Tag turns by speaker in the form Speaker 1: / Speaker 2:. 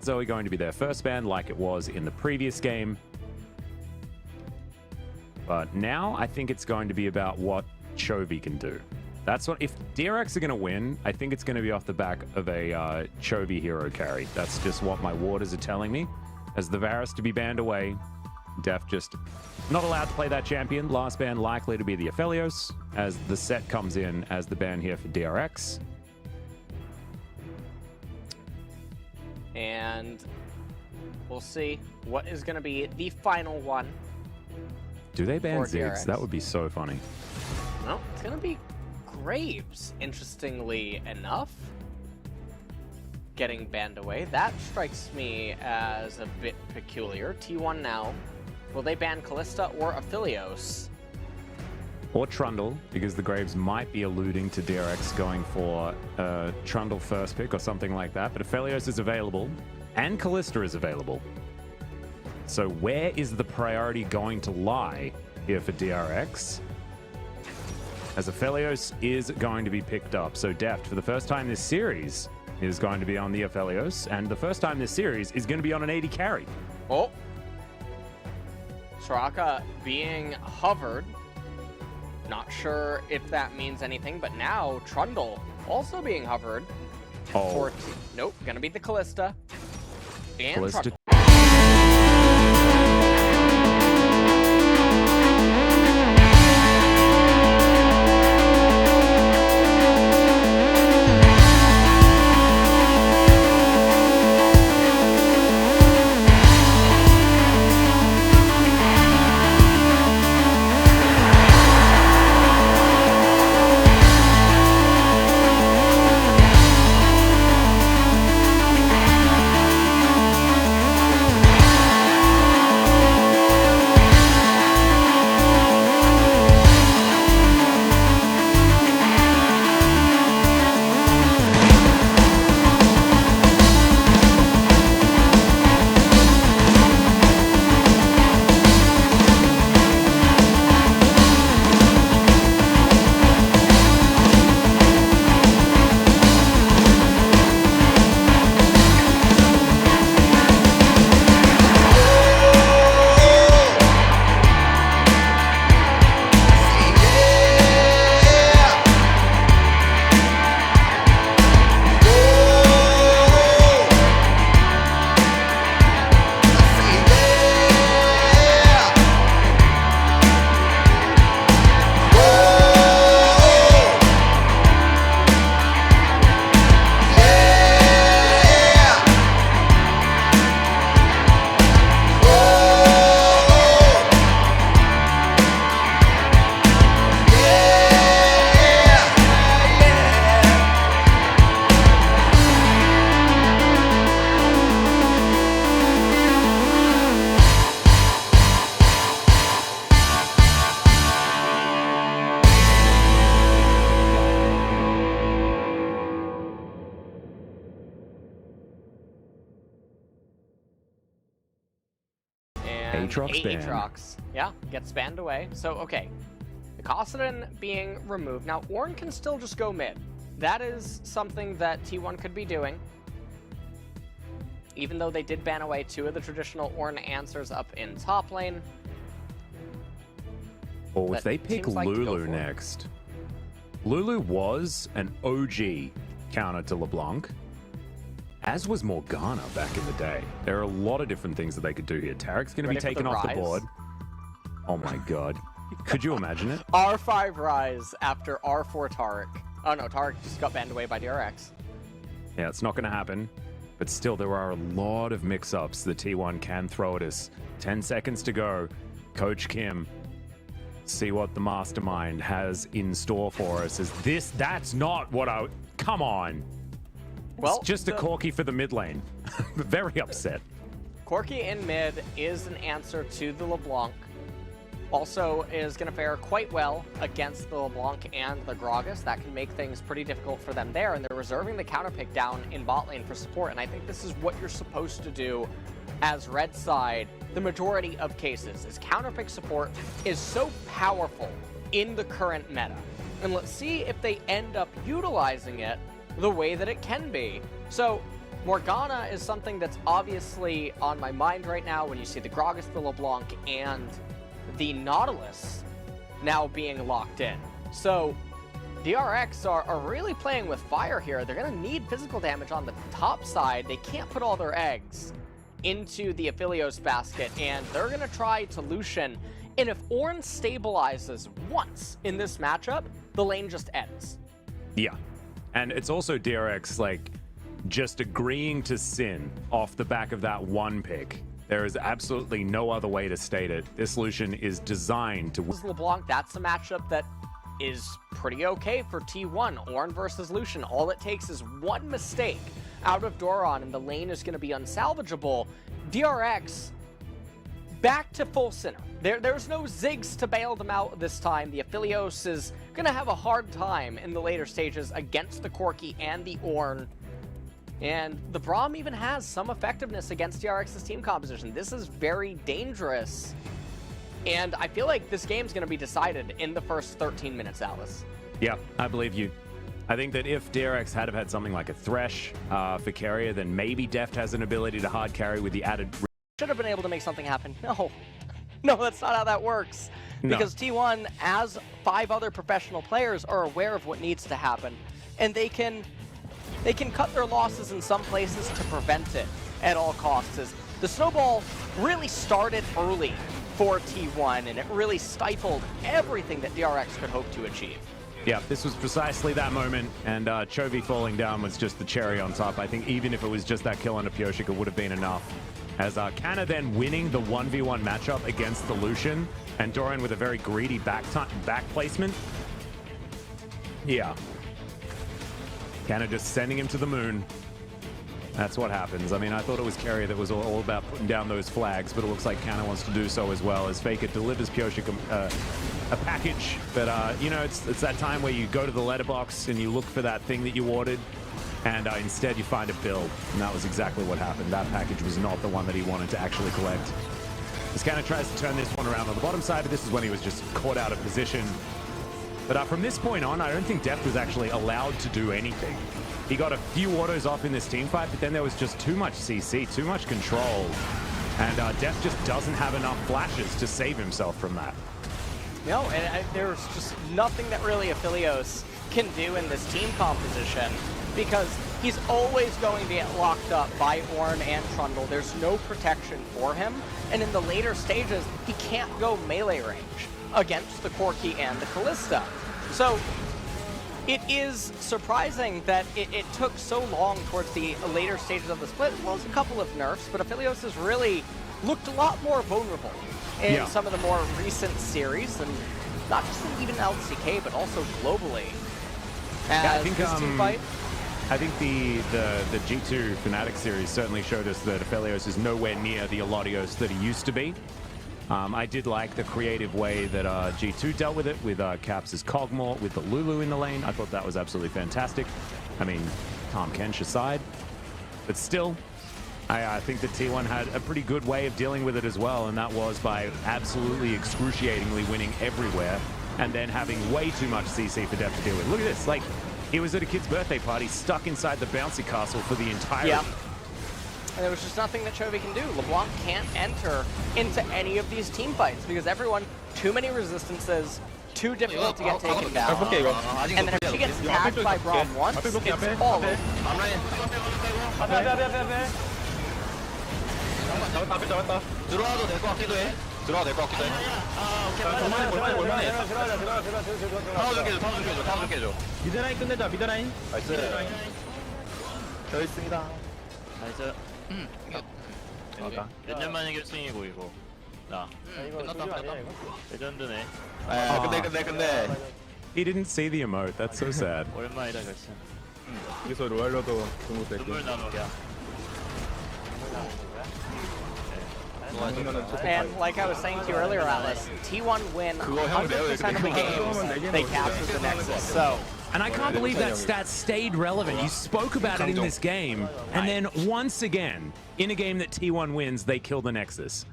Speaker 1: Zoe going to be their first ban like it was in the previous game. But now I think it's going to be about what Chovy can do. That's what, if DRX are going to win, I think it's going to be off the back of a Chovy hero carry. That's just what my warders are telling me. As the Varus to be banned away, Def just not allowed to play that champion. Last ban likely to be the Aphelios, as the set comes in as the ban here for DRX.
Speaker 2: And we'll see what is going to be the final one.
Speaker 1: Do they ban
Speaker 2: for
Speaker 1: Ziggs?
Speaker 2: DRX.
Speaker 1: That would be so funny.
Speaker 2: No, it's going to be Graves, interestingly enough, getting banned away. That strikes me as a bit peculiar. T1 now. Will they ban Kalista or Aphelios?
Speaker 1: Or Trundle, because the Graves might be alluding to DRX going for Trundle first pick or something like that. But Aphelios is available, and Kalista is available. So where is the priority going to lie here for DRX? As Aphelios is going to be picked up. So Deft, for the first time this series, is going to be on the Aphelios. And the first time this series is going to be on an 80 carry.
Speaker 2: Oh. Soraka being hovered. Not sure if that means anything, but now Trundle also being hovered.
Speaker 1: Oh.
Speaker 2: Nope, gonna be the Kalista. And
Speaker 1: Kalista.
Speaker 2: Trundle.
Speaker 1: Aatrox ban.
Speaker 2: Aatrox, yeah, gets banned away. So, okay. The Kassadin being removed. Now, Ornn can still just go mid. That is something that T1 could be doing. Even though they did ban away two of the traditional Ornn answers up in top lane.
Speaker 1: Or if they pick
Speaker 2: like
Speaker 1: Lulu next. Lulu was an OG counter to LeBlanc, as was Morgana back in the day. There are a lot of different things that they could do here. Tarek's going to be taken off the board. Oh my god. Could you imagine it?
Speaker 2: R5 Rise after R4 Tarek. Oh no, Tarek just got banned away by DRX.
Speaker 1: Yeah, it's not going to happen. But still, there are a lot of mix-ups that T1 can throw at us. 10 seconds to go. Coach Kim, see what the mastermind has in store for us. That's not what I... Come on.
Speaker 2: Well,
Speaker 1: it's just a Corki for the mid lane. Very upset.
Speaker 2: Corki in mid is an answer to the LeBlanc. Also is going to fare quite well against the LeBlanc and the Gragas. That can make things pretty difficult for them there, and they're reserving the counter pick down in bot lane for support, and I think this is what you're supposed to do as red side the majority of cases, is counter pick support is so powerful in the current meta. And let's see if they end up utilizing it the way that it can be. So Morgana is something that's obviously on my mind right now when you see the Gragas, the LeBlanc, and the Nautilus now being locked in. So DRX are really playing with fire here. They're going to need physical damage on the top side. They can't put all their eggs into the Aphelios basket, and they're going to try to Lucian. And if Ornn stabilizes once in this matchup, the lane just ends.
Speaker 1: Yeah. And it's also DRX, like, just agreeing to sin off the back of that one pick. There is absolutely no other way to state it. This Lucian is designed to...
Speaker 2: LeBlanc, that's a matchup that is pretty okay for T1. Ornn versus Lucian. All it takes is one mistake out of Doran, and the lane is going to be unsalvageable. DRX, back to full center. There's no Ziggs to bail them out this time. The Aphelios is going to have a hard time in the later stages against the Corki and the Ornn. And the Braum even has some effectiveness against DRX's team composition. This is very dangerous. And I feel like this game's going to be decided in the first 13 minutes, Alice.
Speaker 1: Yeah, I believe you. I think that if DRX had have had something like a Thresh for carrier, then maybe Deft has an ability to hard carry with the added...
Speaker 2: Should have been able to make something happen. No, that's not how that works. Because T1, as 5 other professional players, are aware of what needs to happen. And they can cut their losses in some places to prevent it at all costs. As the snowball really started early for T1, and it really stifled everything that DRX could hope to achieve.
Speaker 1: Yeah, this was precisely that moment, and Chovy falling down was just the cherry on top. I think even if it was just that kill under Pioshik, it would have been enough. As Canna then winning the 1v1 matchup against the Lucian, and Doran with a very greedy back placement. Yeah. Canna just sending him to the moon. That's what happens. I mean, I thought it was carrier that was all about putting down those flags, but it looks like Canna wants to do so as well, as Faker delivers Pioshik a package. But, you know, it's that time where you go to the letterbox and you look for that thing that you ordered, and instead you find a build. And that was exactly what happened. That package was not the one that he wanted to actually collect. As Canna tries to turn this one around on the bottom side, but this is when he was just caught out of position. But from this point on, I don't think Deft was actually allowed to do anything. He got a few autos off in this team fight, but then there was just too much CC, too much control. And Deft just doesn't have enough flashes to save himself from that.
Speaker 2: No, and there's just nothing that really Aphelios can do in this team composition, because he's always going to get locked up by Ornn and Trundle. There's no protection for him, and in the later stages, he can't go melee range against the Corki and the Kalista. So it is surprising that it took so long towards the later stages of the split, as well as a couple of nerfs, but Aphelios has really looked a lot more vulnerable in some of the more recent series, and not just in even LCK, but also globally.
Speaker 1: I think
Speaker 2: this team fight,
Speaker 1: I think the G2 Fnatic series certainly showed us that Aphelios is nowhere near the Elodios that he used to be. I did like the creative way that G2 dealt with it, with Caps' Cogmore, with the Lulu in the lane. I thought that was absolutely fantastic. I mean, Tom Kench aside. But still, I think that T1 had a pretty good way of dealing with it as well, and that was by absolutely excruciatingly winning everywhere, and then having way too much CC for Deft to deal with. Look at this, like, he was at a kid's birthday party, stuck inside the bouncy castle for the entirety.
Speaker 2: Yeah. And there was just nothing that Chovy can do. LeBlanc can't enter into any of these team fights because everyone, too many resistances, too difficult to get taken down. And then if she gets tagged by Braum once, it's all over.
Speaker 3: 들어와도 될 것 같기도 해. 들어와도 될 것 같기도 해. 볼만해. 타워 좀 깨줘, 타워 좀 깨줘, 타워 좀 깨줘.
Speaker 4: 미드라인 끝내자, 미드라인.
Speaker 3: 나이스.
Speaker 4: 저 있습니다.
Speaker 3: 나이스. 몇 년 만에 결승이고 이거. 나. 끝났다. 레전드네.
Speaker 4: 근데.
Speaker 1: He didn't see the emote. That's so sad.
Speaker 3: 오랜만이다 결승.
Speaker 4: 여기서 로얄러도 등록됐고.
Speaker 3: 눈물 나누기야.
Speaker 2: And like I was saying to you earlier, Atlas, T1 win 100% of the games they capture the Nexus. So,
Speaker 1: and I can't believe that stat stayed relevant. You spoke about it in this game, and then once again, in a game that T1 wins, they kill the Nexus.